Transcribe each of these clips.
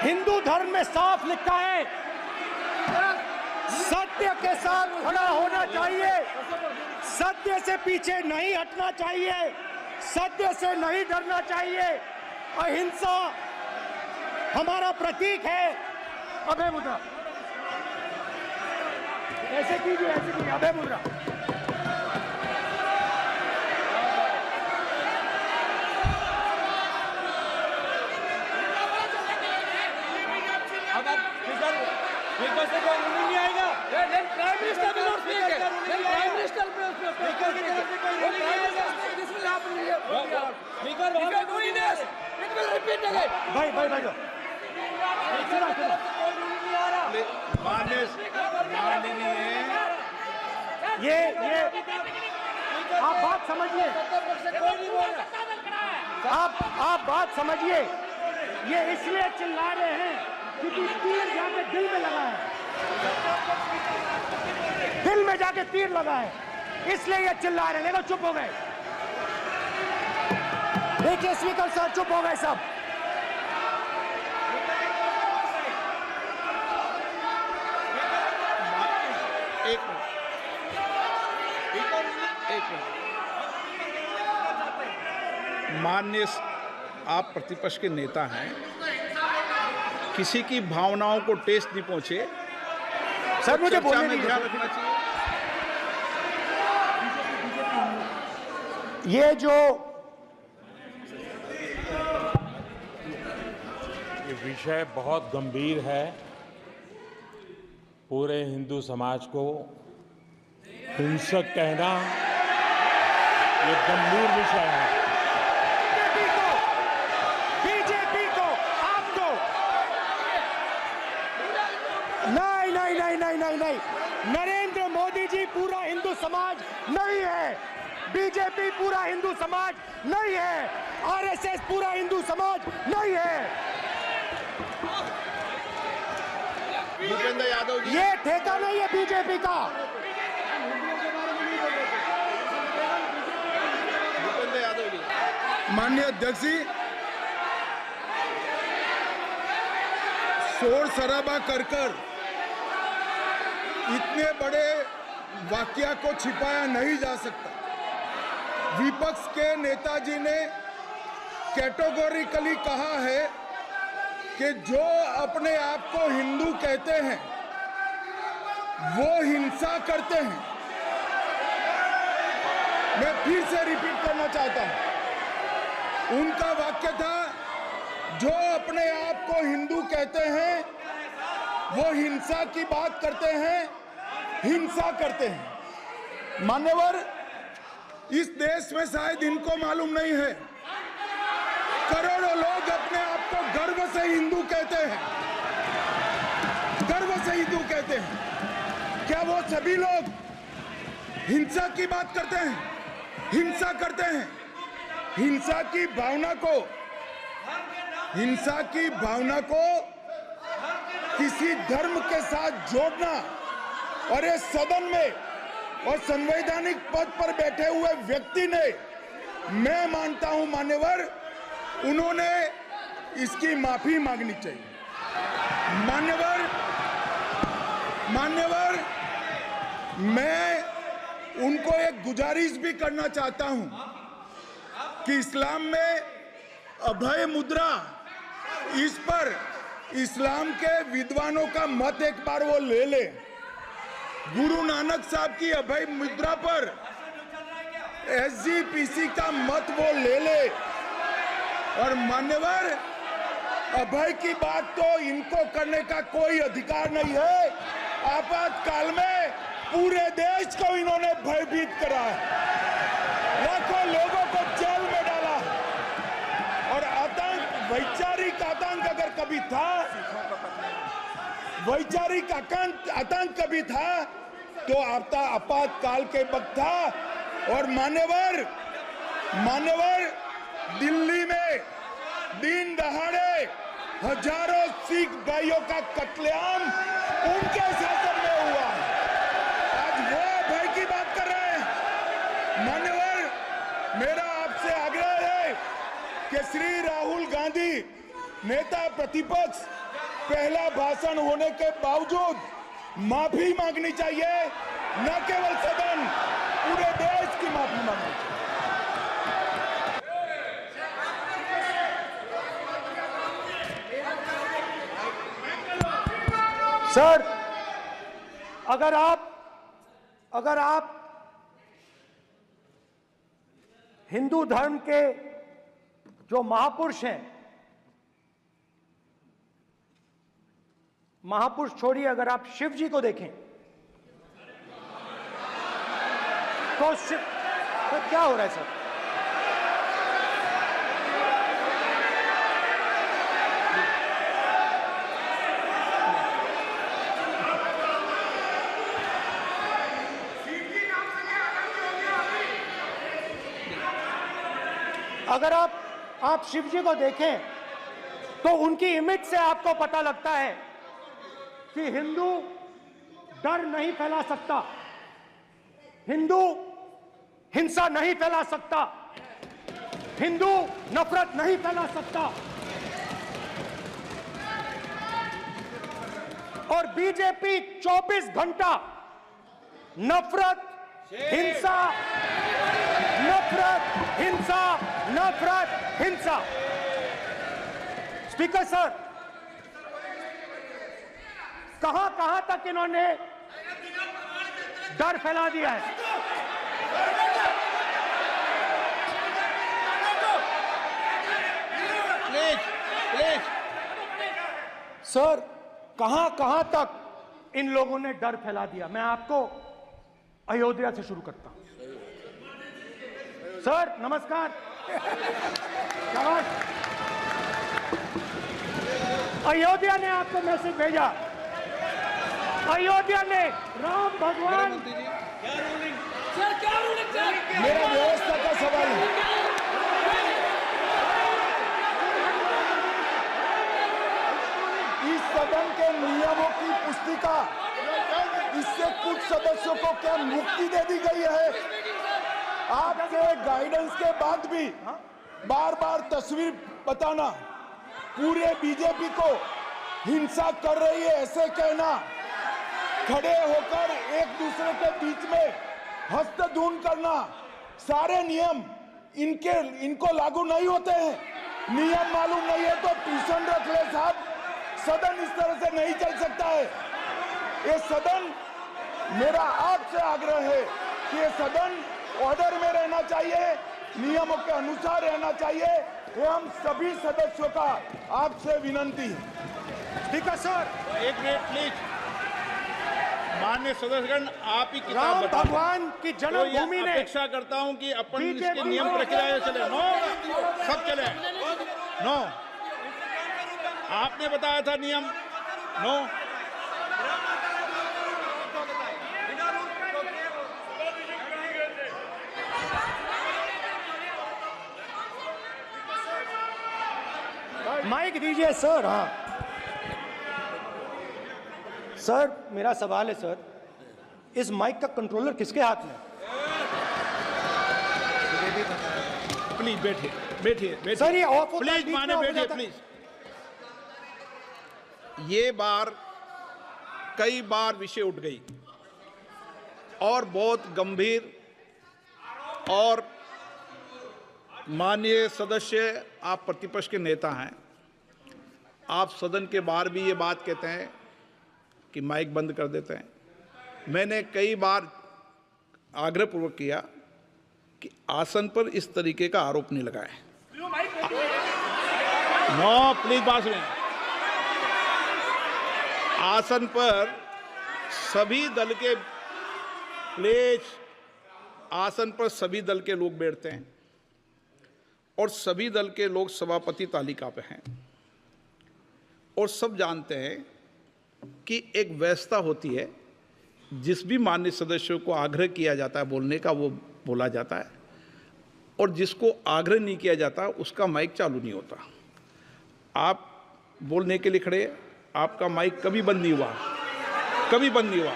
हिंदू धर्म में साफ लिखा है, सत्य के साथ खड़ा होना चाहिए, सत्य से पीछे नहीं हटना चाहिए, सत्य से नहीं डरना चाहिए। अहिंसा हमारा प्रतीक है। अभय मुद्रा ऐसे कीजिए, ऐसे कीजिए, अभय मुद्रा। से कोई नहीं आएगा। प्राइम मिनिस्टर भी नोट किए गए। प्राइम मिनिस्टर पे ये आप बात समझिए, आप बात समझिए। ये इसलिए चिल्ला रहे हैं क्योंकि तीर जाके दिल में लगा है, दिल में जाके तीर लगा है, इसलिए ये चिल्ला रहे हैं। देखो चुप हो गए, देखिए स्पीकर साहब चुप हो गए सब। माननीय आप प्रतिपक्ष के नेता हैं, किसी की भावनाओं को ठेस नहीं पहुंचे, सर मुझे बोलने में ध्यान रखना चाहिए। ये जो ये विषय बहुत गंभीर है, पूरे हिंदू समाज को हिंसक कहना ये गंभीर विषय है। बीजेपी को आपको नहीं, नरेंद्र मोदी जी पूरा हिंदू समाज नहीं है, बीजेपी पूरा हिंदू समाज नहीं है, आरएसएस पूरा हिंदू समाज नहीं है। भूपेंद्र यादव जी, ये ठेका नहीं है बीजेपी का। भूपेंद्र यादव जी। माननीय अध्यक्ष जी, शोर शराबा कर इतने बड़े वाकया को छिपाया नहीं जा सकता। विपक्ष के नेताजी ने कैटेगोरिकली कहा है कि जो अपने आप को हिंदू कहते हैं वो हिंसा करते हैं। मैं फिर से रिपीट करना चाहता हूं, उनका वाक्य था, जो अपने आप को हिंदू कहते हैं वो हिंसा की बात करते हैं, हिंसा करते हैं। मान्यवर, इस देश में शायद इनको मालूम नहीं है, करोड़ों लोग अपने आप को गर्व से हिंदू कहते हैं, गर्व से हिंदू कहते हैं। क्या वो सभी लोग हिंसा की बात करते हैं, हिंसा करते हैं? हिंसा की भावना को किसी धर्म के साथ जोड़ना, और इस सदन में और संवैधानिक पद पर बैठे हुए व्यक्ति ने, मैं मानता हूं मान्यवर, उन्होंने इसकी माफी मांगनी चाहिए। मान्यवर, मैं उनको एक गुजारिश भी करना चाहता हूं कि इस्लाम में अभय मुद्रा, इस पर इस्लाम के विद्वानों का मत एक बार वो ले ले। गुरु नानक साहब की अभय मुद्रा पर एसजीपीसी का मत वो ले ले। और मान्यवर, अभय की बात तो इनको करने का कोई अधिकार नहीं है। आपातकाल में पूरे देश को इन्होंने भयभीत करा है, लाखों लोगों को जेल में डाला है। और आतंक, वैचारिक आतंक अगर कभी था, वैचारिक आतंक कभी था तो आपातकाल के वक्त था। और मान्यवर, दिल्ली में दिन दहाड़े हजारों सिख भाइयों का कत्लेआम उनके शासन में हुआ। आज वो भय की बात कर रहे हैं। मान्यवर, मेरा आपसे आग्रह है कि श्री राहुल गांधी, नेता प्रतिपक्ष, पहला भाषण होने के बावजूद माफी मांगनी चाहिए, न केवल सदन, पूरे देश की माफी मांगनी चाहिए। सर, अगर आप हिंदू धर्म के जो महापुरुष हैं, महापुरुष छोड़िए, अगर आप शिव जी को देखें तो क्या हो रहा है सर? अगर आप शिव जी को देखें तो उनकी इमेज से आपको पता लगता है कि हिंदू डर नहीं फैला सकता, हिंदू हिंसा नहीं फैला सकता, हिंदू नफरत नहीं फैला सकता। और बीजेपी 24 घंटा नफरत, हिंसा, नफरत, हिंसा, नफरत, हिंसा। स्पीकर सर, कहां तक इन्होंने डर फैला दिया है? प्लीज सर, कहां तक इन लोगों ने डर फैला दिया? मैं आपको अयोध्या से शुरू करता हूं। सर नमस्कार, शाबाश। अयोध्या ने आपको मैसेज भेजा, अयोध्या ने राम भगवान। सर क्या रूलिंग सर? मेरा व्यवस्था का सवाल है। इस सदन के नियमों की पुस्तिका, इससे कुछ सदस्यों को क्या मुक्ति दे दी गई है? आपके गाइडेंस के बाद भी बार बार तस्वीर बताना, पूरे बीजेपी को हिंसा कर रही है ऐसे कहना, खड़े होकर एक दूसरे के बीच में हस्तधून करना, सारे नियम इनको लागू नहीं होते हैं। नियम मालूम नहीं है तो ट्यूशन रख ले साहब, सदन इस तरह से नहीं चल सकता है। ये सदन, मेरा आपसे आग्रह है कि ये सदन ऑर्डर में रहना चाहिए, नियमों के अनुसार रहना चाहिए। ये हम सभी सदस्यों का आपसे विनंती है। स्पीकर सर, एक मिनट प्लीज। माननीय सदस्यगण, आप ही किताब राम बताओ। भगवान की तो जन्मभूमि ये ने अपेक्षा करता हूं कि अपन इसके नियम प्रक्रिया चले। नो, सब चले। नो, आपने बताया था नियम। नो, माइक दीजिए सर। हाँ सर, मेरा सवाल है सर, इस माइक का कंट्रोलर किसके हाथ में? प्लीज बैठिए, बैठिए सर ये ऑफ होता है, प्लीज बीच में माने ऑफ हो बैठिए जाता है। प्लीज। ये बार कई बार विषय उठ गई और बहुत गंभीर, और माननीय सदस्य, आप प्रतिपक्ष के नेता हैं, आप सदन के बाहर भी ये बात कहते हैं कि माइक बंद कर देते हैं। मैंने कई बार आग्रहपूर्वक किया कि आसन पर इस तरीके का आरोप नहीं लगाएं। नो, प्लीज बात सुनिए। आसन पर सभी दल के, प्लीज, आसन पर सभी दल के लोग बैठते हैं और सभी दल के लोग सभापति तालिका पे हैं, और सब जानते हैं कि एक व्यवस्था होती है, जिस भी माननीय सदस्यों को आग्रह किया जाता है बोलने का वो बोला जाता है, और जिसको आग्रह नहीं किया जाता उसका माइक चालू नहीं होता। आप बोलने के लिए खड़े, आपका माइक कभी बंद नहीं हुआ, कभी बंद नहीं हुआ।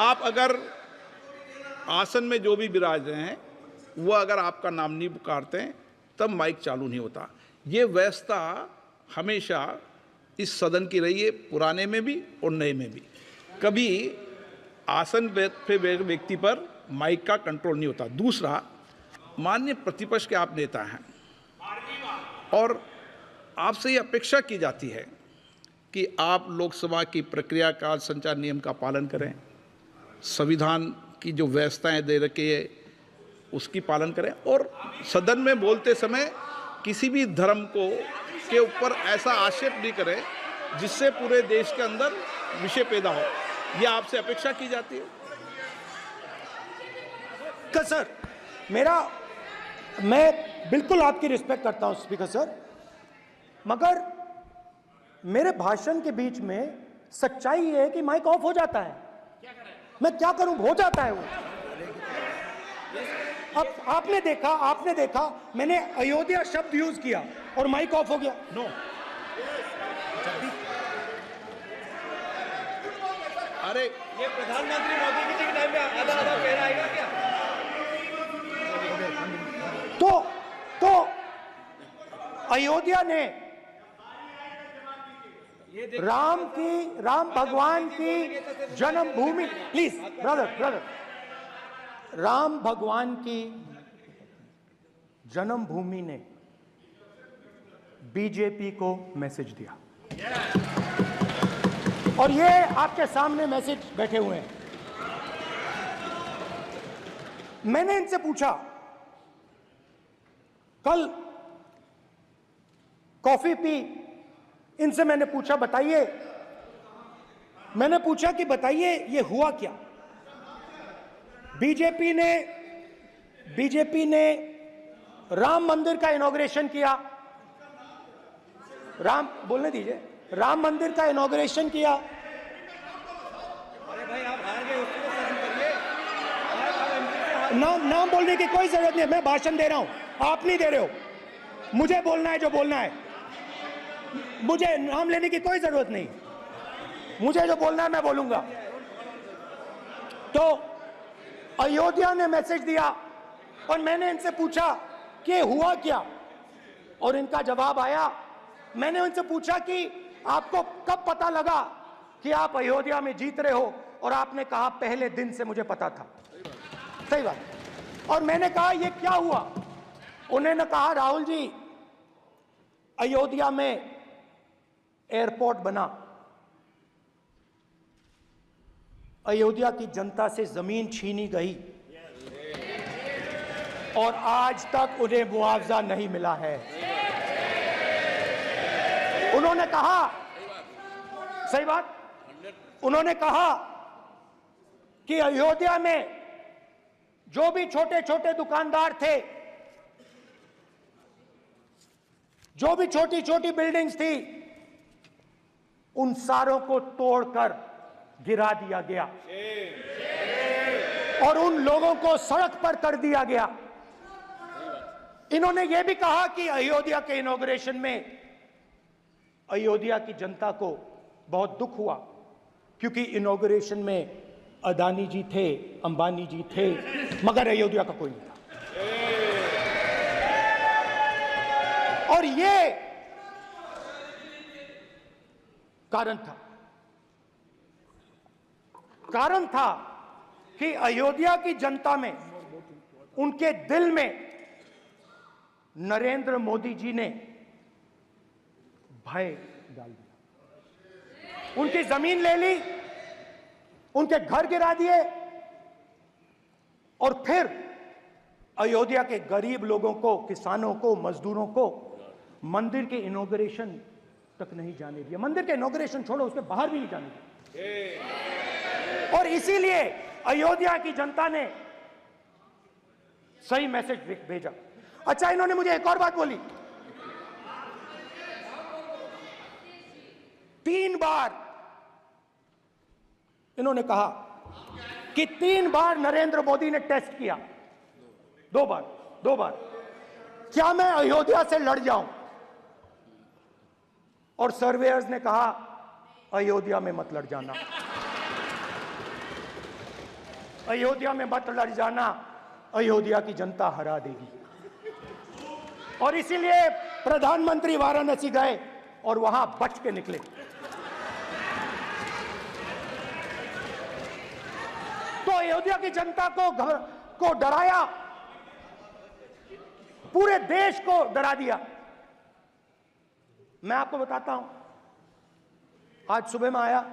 आप अगर आसन में जो भी विराज रहे हैं वो अगर आपका नाम नहीं पुकारते हैं तब माइक चालू नहीं होता। ये व्यवस्था हमेशा इस सदन की रही है, पुराने में भी और नए में भी। कभी आसन पे व्यक्ति पर माइक का कंट्रोल नहीं होता। दूसरा, माननीय प्रतिपक्ष के आप नेता हैं और आपसे ये अपेक्षा की जाती है कि आप लोकसभा की प्रक्रिया का, संचार नियम का पालन करें, संविधान की जो व्यवस्थाएं दे रखी है उसकी पालन करें, और सदन में बोलते समय किसी भी धर्म को के ऊपर ऐसा आक्षेप नहीं करें जिससे पूरे देश के अंदर विषय पैदा हो। ये आपसे अपेक्षा की जाती है। सर, मैं बिल्कुल आपकी रिस्पेक्ट करता हूं स्पीकर सर, मगर मेरे भाषण के बीच में सच्चाई ये है कि माइक ऑफ हो जाता है। मैं क्या करूं, हो जाता है वो। अब आपने देखा मैंने अयोध्या शब्द यूज किया और माइक ऑफ हो गया। नो, अरे ये प्रधानमंत्री मोदी जी के टाइम में आधा आधा कह आएगा क्या? तो अयोध्या ने राम भगवान की जन्मभूमि, प्लीज ब्रदर, राम भगवान की जन्मभूमि ने बीजेपी को मैसेज दिया, और ये आपके सामने मैसेज बैठे हुए हैं। मैंने इनसे पूछा, कल कॉफी पी, इनसे मैंने पूछा बताइए ये हुआ क्या? बीजेपी ने राम मंदिर का इनॉग्रेशन किया, बोलने दीजिए, राम मंदिर का इनॉग्रेशन किया। अरे भाई आप हार गए, उसको सहन करिए। नाम बोलने की कोई जरूरत नहीं है, मैं भाषण दे रहा हूं, आप नहीं दे रहे हो। मुझे बोलना है जो बोलना है, मुझे नाम लेने की कोई जरूरत नहीं, मुझे जो बोलना है मैं बोलूंगा। तो अयोध्या ने मैसेज दिया और मैंने इनसे पूछा कि हुआ क्या, और इनका जवाब आया। मैंने उनसे पूछा कि आपको कब पता लगा कि आप अयोध्या में जीत रहे हो, और आपने कहा पहले दिन से मुझे पता था। सही बात। और मैंने कहा ये क्या हुआ? उन्होंने कहा राहुल जी, अयोध्या में एयरपोर्ट बना, अयोध्या की जनता से जमीन छीनी गई और आज तक उन्हें मुआवजा नहीं मिला है। उन्होंने कहा, सही बात, उन्होंने कहा कि अयोध्या में जो भी छोटे छोटे दुकानदार थे, जो भी छोटी छोटी बिल्डिंग्स थी, उन सारों को तोड़कर गिरा दिया गया और उन लोगों को सड़क पर कर दिया गया। इन्होंने यह भी कहा कि अयोध्या के इनॉग्रेशन में अयोध्या की जनता को बहुत दुख हुआ, क्योंकि इनॉग्रेशन में अदानी जी थे, अंबानी जी थे, मगर अयोध्या का कोई नहीं था। और ये कारण था कि अयोध्या की जनता में, उनके दिल में नरेंद्र मोदी जी ने भय डाल दिया। उनकी जमीन ले ली, उनके घर गिरा दिए, और फिर अयोध्या के गरीब लोगों को, किसानों को, मजदूरों को मंदिर के इनॉग्रेशन तक नहीं जाने दिया। मंदिर के इनॉग्रेशन छोड़ो, उसके बाहर भी नहीं जाने दिया। और इसीलिए अयोध्या की जनता ने सही मैसेज भेजा। अच्छा, इन्होंने मुझे एक और बात बोली, 3 बार इन्होंने कहा कि 3 बार नरेंद्र मोदी ने टेस्ट किया, 2 बार क्या मैं अयोध्या से लड़ जाऊं? और सर्वेयर्स ने कहा अयोध्या में मत लड़ जाना, अयोध्या में मत लड़ जाना, अयोध्या की जनता हरा देगी। और इसीलिए प्रधानमंत्री वाराणसी गए और वहां बच के निकले। तो अयोध्या की जनता को डराया, पूरे देश को डरा दिया। मैं आपको बताता हूं, आज सुबह में आया,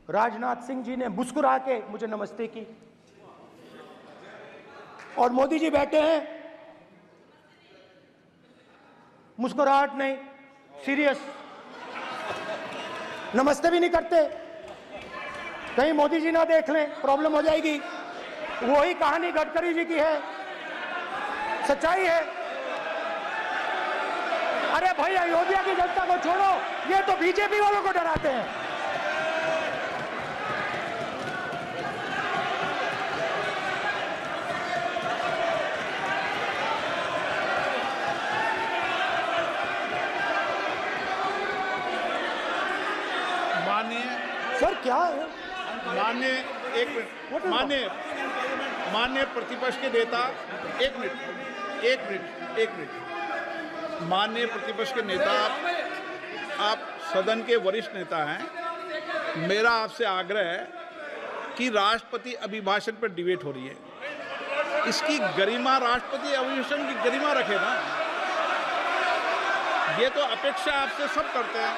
राजनाथ सिंह जी ने मुस्कुरा के मुझे नमस्ते की और मोदी जी बैठे हैं, मुस्कुराहट नहीं, सीरियस, नमस्ते भी नहीं करते। कहीं मोदी जी ना देख लें, प्रॉब्लम हो जाएगी। वही कहानी गडकरी जी की है, सच्चाई है। अरे भाई, अयोध्या की जनता को छोड़ो, ये तो बीजेपी वालों को डराते हैं। सर क्या है? माननीय प्रतिपक्ष के नेता, एक मिनट, माननीय प्रतिपक्ष के नेता, आप सदन के वरिष्ठ नेता हैं। मेरा आपसे आग्रह है कि राष्ट्रपति अभिभाषण पर डिबेट हो रही है, इसकी गरिमा, राष्ट्रपति अभिभाषण की गरिमा रखे ना। ये तो अपेक्षा आपसे सब करते हैं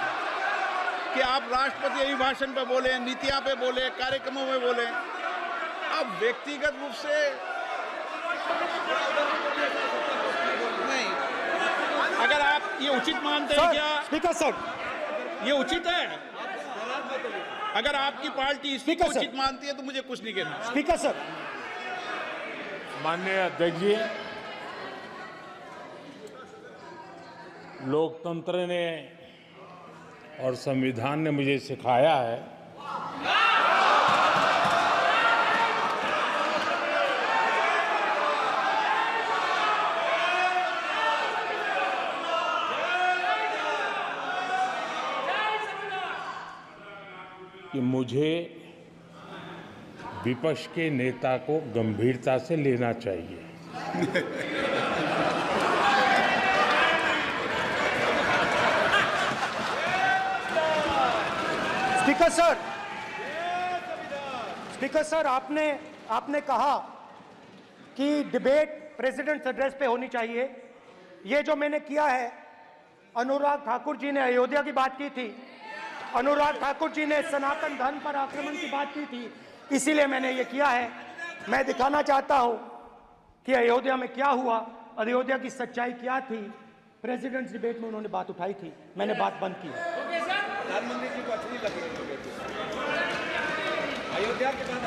कि आप राष्ट्रपति अभिभाषण पे बोले, नीतियां पे बोले, कार्यक्रमों में बोले। अब व्यक्तिगत रूप से नहीं, अगर आप ये उचित मानते हैं क्या? स्पीकर सर, ये उचित है? अगर आपकी पार्टी इसको उचित मानती है तो मुझे कुछ नहीं कहना। स्पीकर सर, माननीय अध्यक्ष जी, लोकतंत्र ने और संविधान ने मुझे सिखाया है कि मुझे विपक्ष के नेता को गंभीरता से लेना चाहिए। स्पीकर सर, आपने कहा कि डिबेट प्रेसिडेंट्स एड्रेस पे होनी चाहिए। ये जो मैंने किया है, अनुराग ठाकुर जी ने अयोध्या की बात की थी, अनुराग ठाकुर जी ने सनातन धर्म पर आक्रमण की बात की थी, इसीलिए मैंने ये किया है। मैं दिखाना चाहता हूं कि अयोध्या में क्या हुआ, अयोध्या की सच्चाई क्या थी। प्रेसिडेंट्स डिबेट में उन्होंने बात उठाई थी, मैंने बात बंद की। प्रधानमंत्री जी को अच्छी लगी अयोध्या के बाद